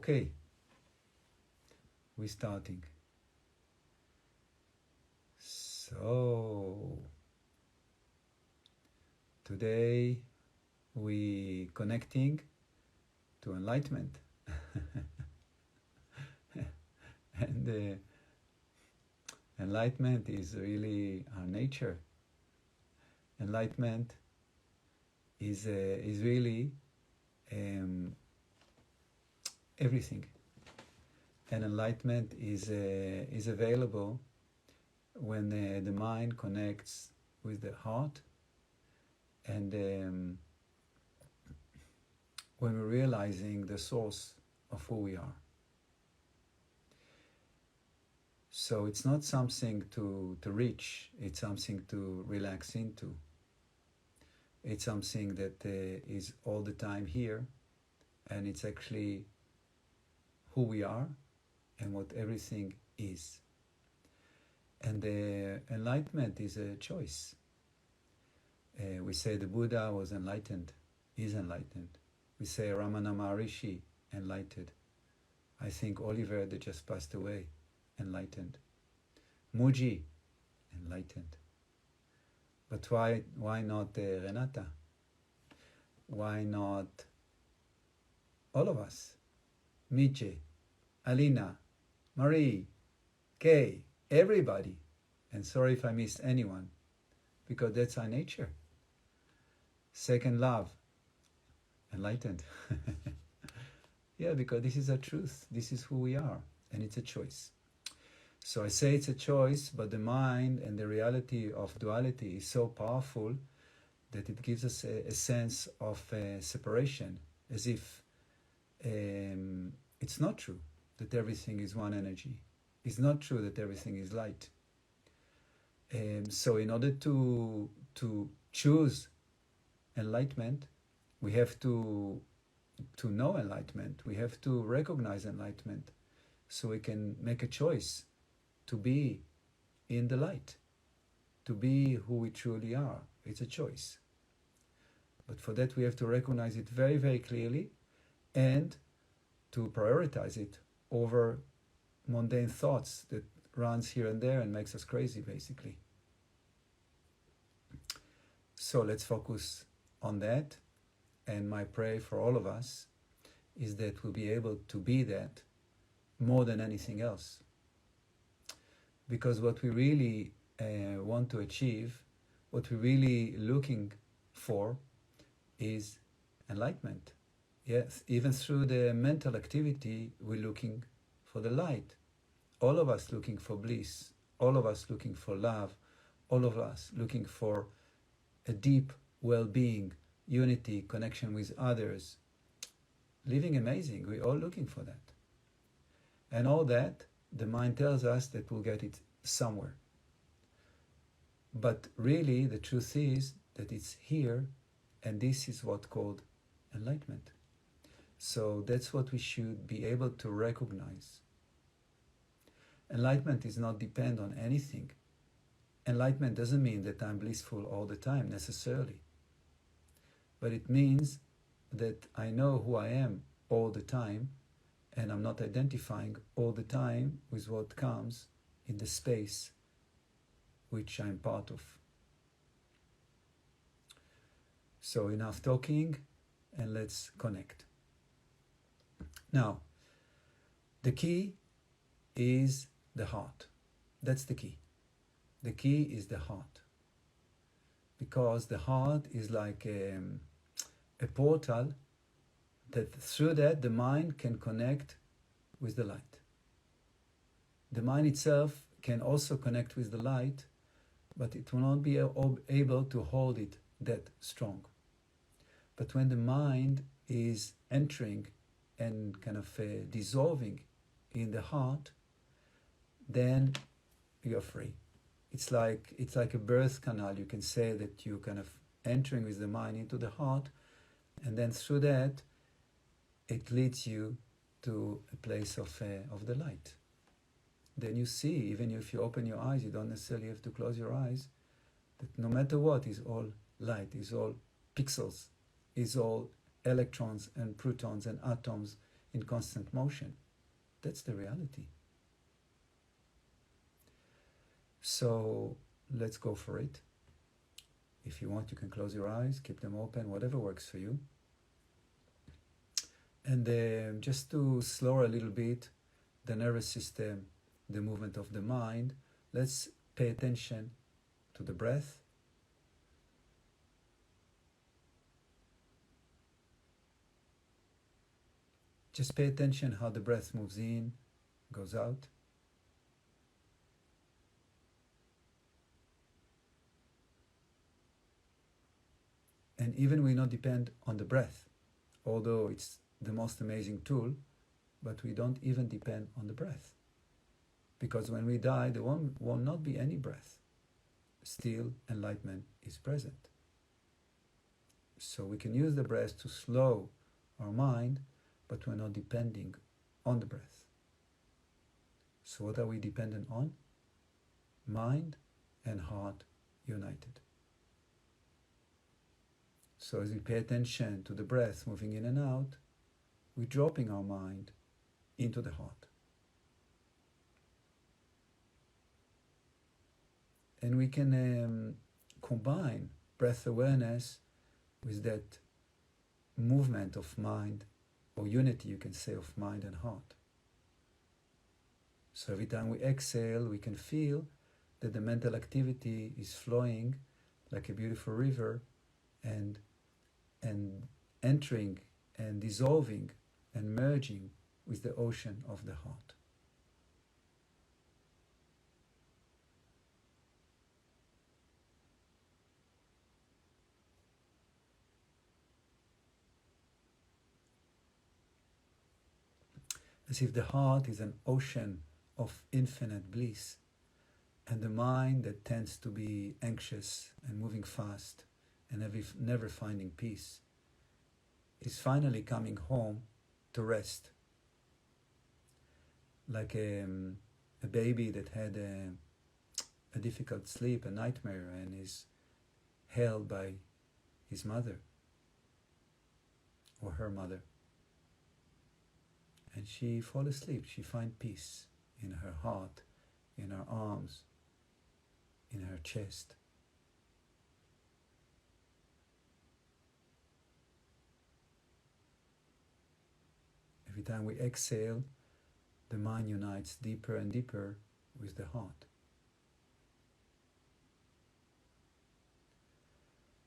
Okay, we're starting. So, today we connecting to enlightenment. And enlightenment is really our nature. Enlightenment is really everything. And enlightenment is available when the mind connects with the heart, and when we're realizing the source of who we are. So it's not something to reach, it's something to relax into. It's something that is all the time here, and it's actually who we are and what everything is. And the enlightenment is a choice. We say the Buddha was enlightened, is enlightened. We say Ramana Maharishi, enlightened. I think Oliver, that just passed away, enlightened. Muji, enlightened. But why not Renata? Why not all of us? Miche, Alina, Marie, Kay, everybody. And sorry if I missed anyone, because that's our nature. Second love, enlightened. Yeah, because this is our truth. This is who we are, and it's a choice. So I say it's a choice, but the mind and the reality of duality is so powerful that it gives us a sense of separation, as if it's not true that everything is one energy. It's not true that everything is light. So in order to choose enlightenment, we have to know enlightenment. We have to recognize enlightenment, so we can make a choice to be in the light, to be who we truly are. It's a choice. But for that we have to recognize it very, very clearly, and to prioritize it over mundane thoughts that runs here and there and makes us crazy, basically. So let's focus on that. And my prayer for all of us is that we'll be able to be that more than anything else. Because what we really want to achieve, what we're really looking for, is enlightenment. Yes, even through the mental activity, we're looking for the light. All of us looking for bliss. All of us looking for love. All of us looking for a deep well-being, unity, connection with others. Living amazing. We're all looking for that. And all that, the mind tells us that we'll get it somewhere. But really, the truth is that it's here, and this is what's called enlightenment. So that's what we should be able to recognize. Enlightenment does not depend on anything. Enlightenment doesn't mean that I'm blissful all the time, necessarily. But it means that I know who I am all the time, and I'm not identifying all the time with what comes in the space which I'm part of. So enough talking, and let's connect. Now, the key is the heart. That's the key. The key is the heart. Because the heart is like a portal that through that the mind can connect with the light. The mind itself can also connect with the light, but it will not be able to hold it that strong. But when the mind is entering and kind of dissolving in the heart, then you're free. It's like a birth canal. You can say that you're kind of entering with the mind into the heart, and then through that, it leads you to a place of the light. Then you see, even if you open your eyes, you don't necessarily have to close your eyes, that no matter what is all light, is all pixels, is all electrons and protons and atoms in constant motion. That's the reality. So let's go for it. If you want, you can close your eyes, keep them open, whatever works for you. And just to slow a little bit the nervous system, the movement of the mind, let's pay attention to the breath. Just pay attention how the breath moves in, goes out. And even we not depend on the breath, although it's the most amazing tool, but we don't even depend on the breath. Because when we die, there will not be any breath. Still, enlightenment is present. So we can use the breath to slow our mind, but we're not depending on the breath. So what are we dependent on? Mind and heart united. So as we pay attention to the breath moving in and out, we're dropping our mind into the heart. And we can combine breath awareness with that movement of mind, or unity, you can say, of mind and heart. So every time we exhale, we can feel that the mental activity is flowing like a beautiful river and entering and dissolving and merging with the ocean of the heart. As if the heart is an ocean of infinite bliss, and the mind that tends to be anxious and moving fast and never finding peace is finally coming home to rest. Like a baby that had a difficult sleep, a nightmare, and is held by his mother or her mother. And she falls asleep, she finds peace in her heart, in her arms, in her chest. Every time we exhale, the mind unites deeper and deeper with the heart.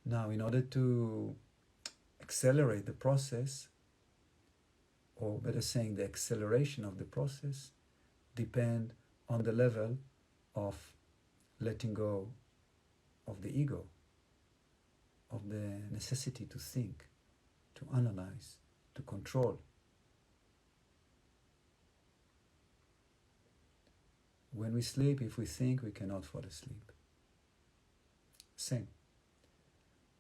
Now, in order to accelerate the process, or better saying, the acceleration of the process, depend on the level of letting go of the ego, of the necessity to think, to analyze, to control. When we sleep, if we think, we cannot fall asleep. Same.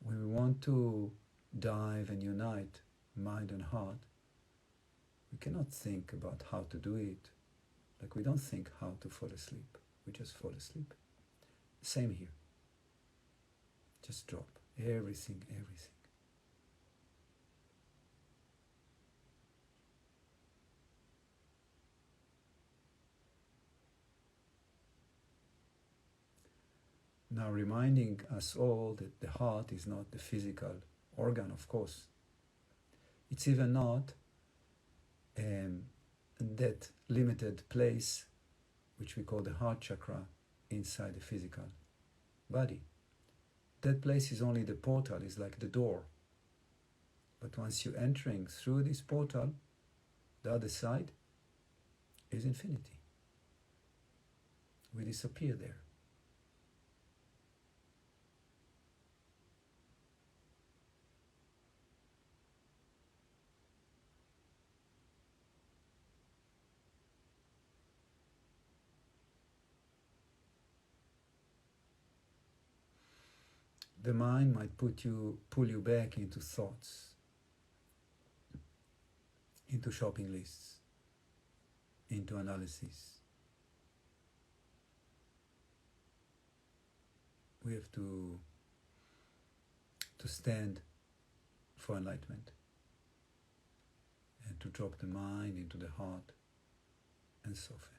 When we want to dive and unite mind and heart, we cannot think about how to do it. Like we don't think how to fall asleep. We just fall asleep. Same here. Just drop everything. Now reminding us all that the heart is not the physical organ, of course. It's even not that limited place which we call the heart chakra inside the physical body. That place is only the portal, is like the door. But once you're entering through this portal, the other side is infinity. We disappear there. The mind might pull you back into thoughts, into shopping lists, into analysis. We have to stand for enlightenment and to drop the mind into the heart and soften.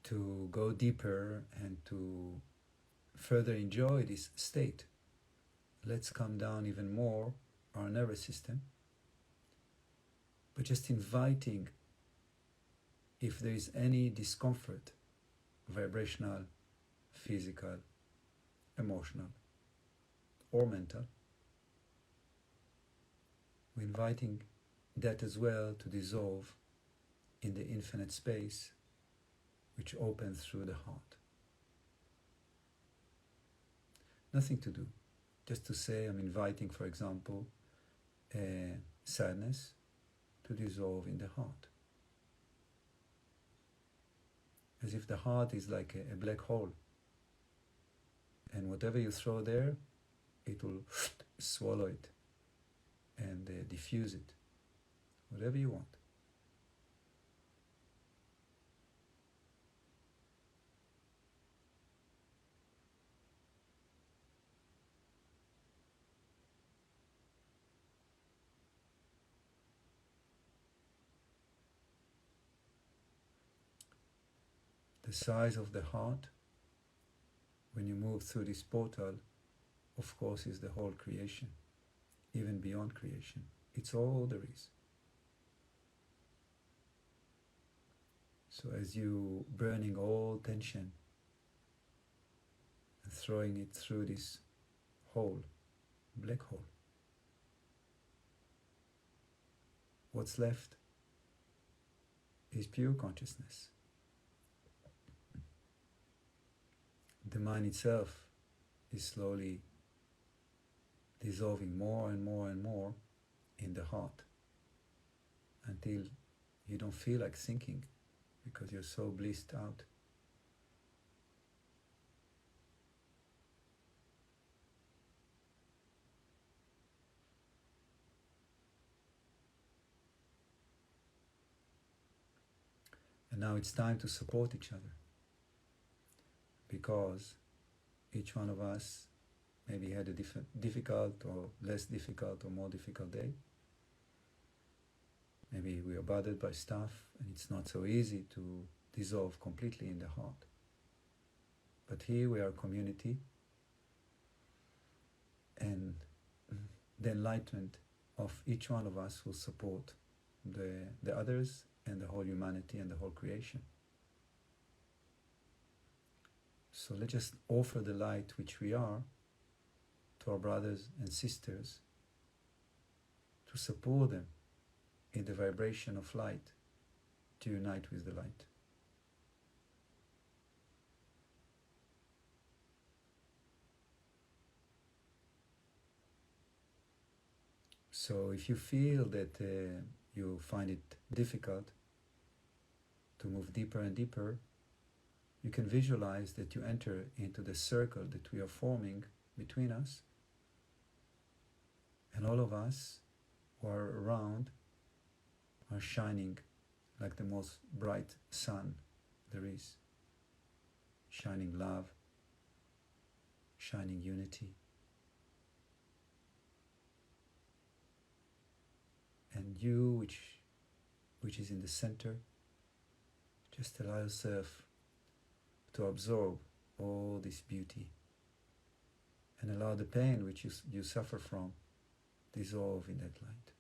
To go deeper and to further enjoy this state, let's calm down even more our nervous system, but just inviting, if there is any discomfort, vibrational, physical, emotional, or mental, we're inviting that as well to dissolve in the infinite space which opens through the heart. Nothing to do, just to say I'm inviting, for example, sadness to dissolve in the heart. As if the heart is like a black hole, and whatever you throw there, it will swallow it and diffuse it, whatever you want. The size of the heart, when you move through this portal, of course, is the whole creation, even beyond creation. It's all there is. So as you burning all tension and throwing it through this hole, black hole, what's left is pure consciousness. The mind itself is slowly dissolving more and more and more in the heart until you don't feel like thinking because you're so blissed out. And now it's time to support each other, because each one of us maybe had a difficult or less difficult or more difficult day. Maybe we are bothered by stuff and it's not so easy to dissolve completely in the heart. But here we are a community, and the enlightenment of each one of us will support the others and the whole humanity and the whole creation. So let's just offer the light which we are to our brothers and sisters, to support them in the vibration of light, to unite with the light. So if you feel that you find it difficult to move deeper and deeper, you can visualize that you enter into the circle that we are forming between us, and all of us who are around are shining like the most bright sun there is, shining love, shining unity. And you, which is in the center, just allow yourself to absorb all this beauty and allow the pain which you suffer from dissolve in that light.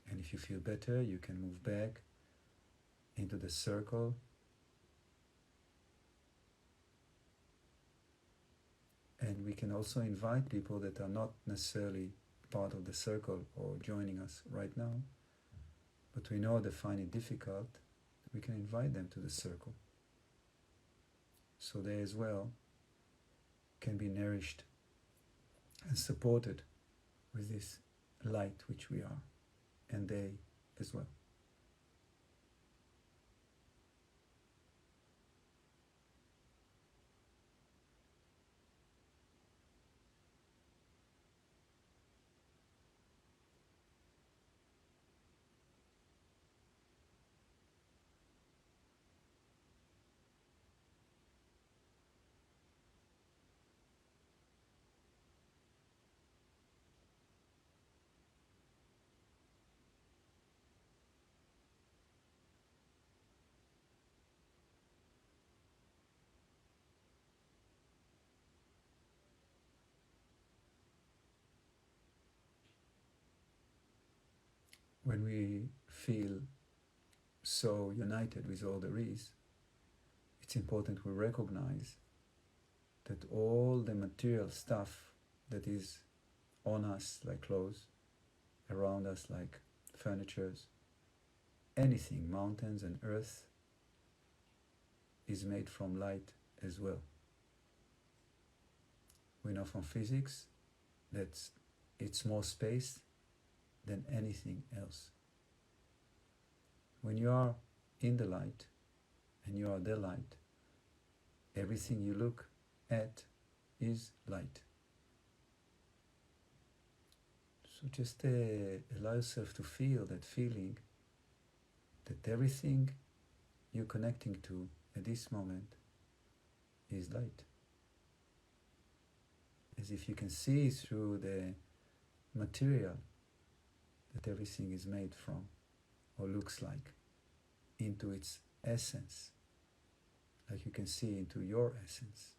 And if you feel better, you can move back into the circle and we can also invite people that are not necessarily part of the circle or joining us right now, but we know they find it difficult, we can invite them to the circle. So they as well can be nourished and supported with this light which we are, and they as well. when we feel so united with all there is, it's important we recognize that all the material stuff that is on us, like clothes, around us, like furnitures, anything, mountains and earth, is made from light as well. We know from physics that it's more space than anything else. When you are in the light and you are the light, everything you look at is light. So just allow yourself to feel that feeling that everything you're connecting to at this moment is light. As if you can see through the material that everything is made from or looks like into its essence, like you can see into your essence.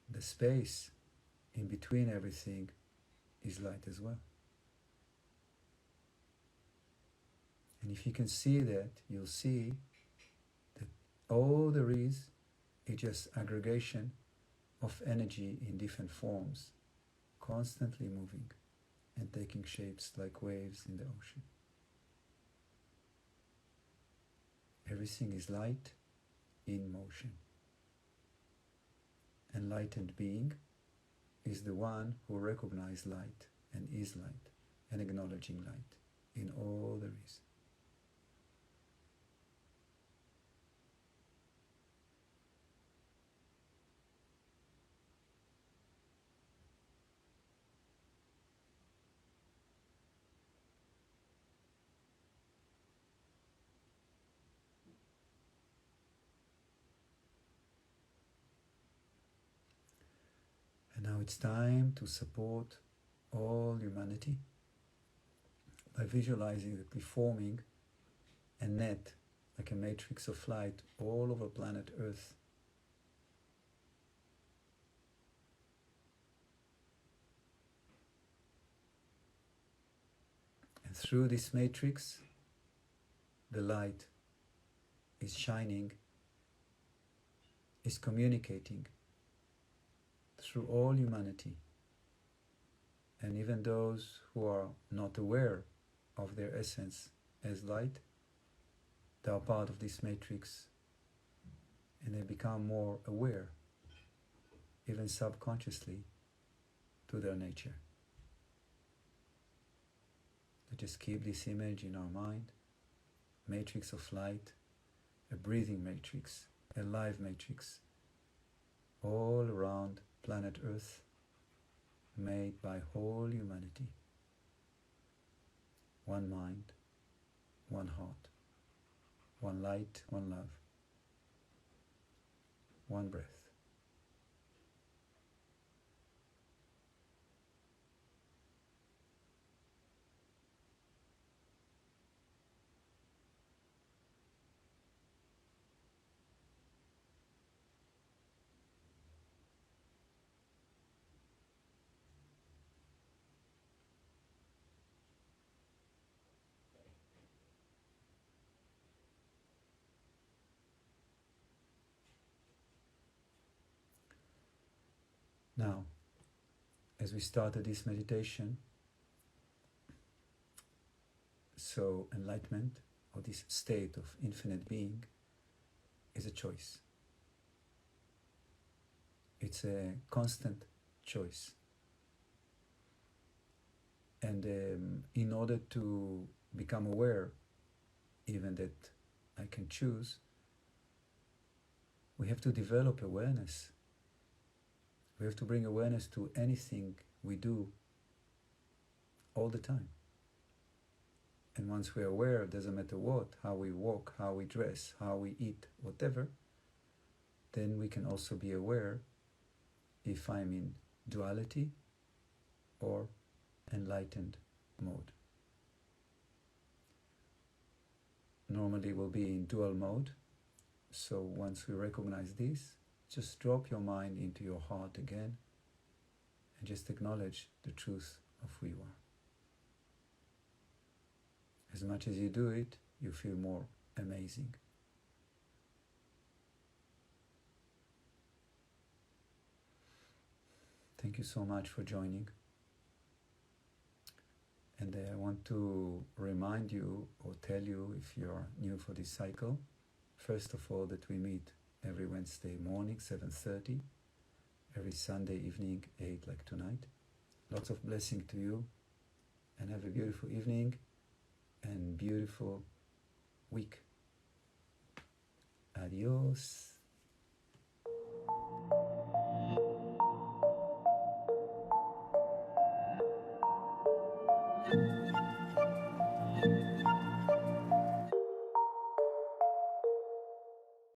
The space in between everything is light as well. And if you can see that, you'll see that all there is just aggregation of energy in different forms, constantly moving and taking shapes like waves in the ocean. Everything is light in motion. Enlightened being is the one who recognizes light and is light and acknowledging light in all there is. And now it's time to support all humanity by visualizing that we're forming a net, like a matrix of light, all over planet Earth. And through this matrix, the light is shining, is communicating through all humanity. And even those who are not aware of their essence as light, they are part of this matrix and they become more aware, even subconsciously, to their nature. We just keep this image in our mind, matrix of light, a breathing matrix, a live matrix, all around planet Earth, made by whole humanity. One mind, one heart, one light, one love, one breath. Now, as we started this meditation, so enlightenment, or this state of infinite being, is a choice. It's a constant choice. And in order to become aware, even that I can choose, we have to develop awareness. We have to bring awareness to anything we do all the time. And once we're aware, it doesn't matter what, how we walk, how we dress, how we eat, whatever, then we can also be aware if I'm in duality or enlightened mode. Normally we'll be in dual mode, so once we recognize this, just drop your mind into your heart again and just acknowledge the truth of who you are. As much as you do it, you feel more amazing. Thank you so much for joining. And I want to remind you or tell you, if you're new for this cycle, first of all, that we meet every Wednesday morning, 7:30, every Sunday evening, 8 like tonight. Lots of blessing to you, and have a beautiful evening and beautiful week. Adios.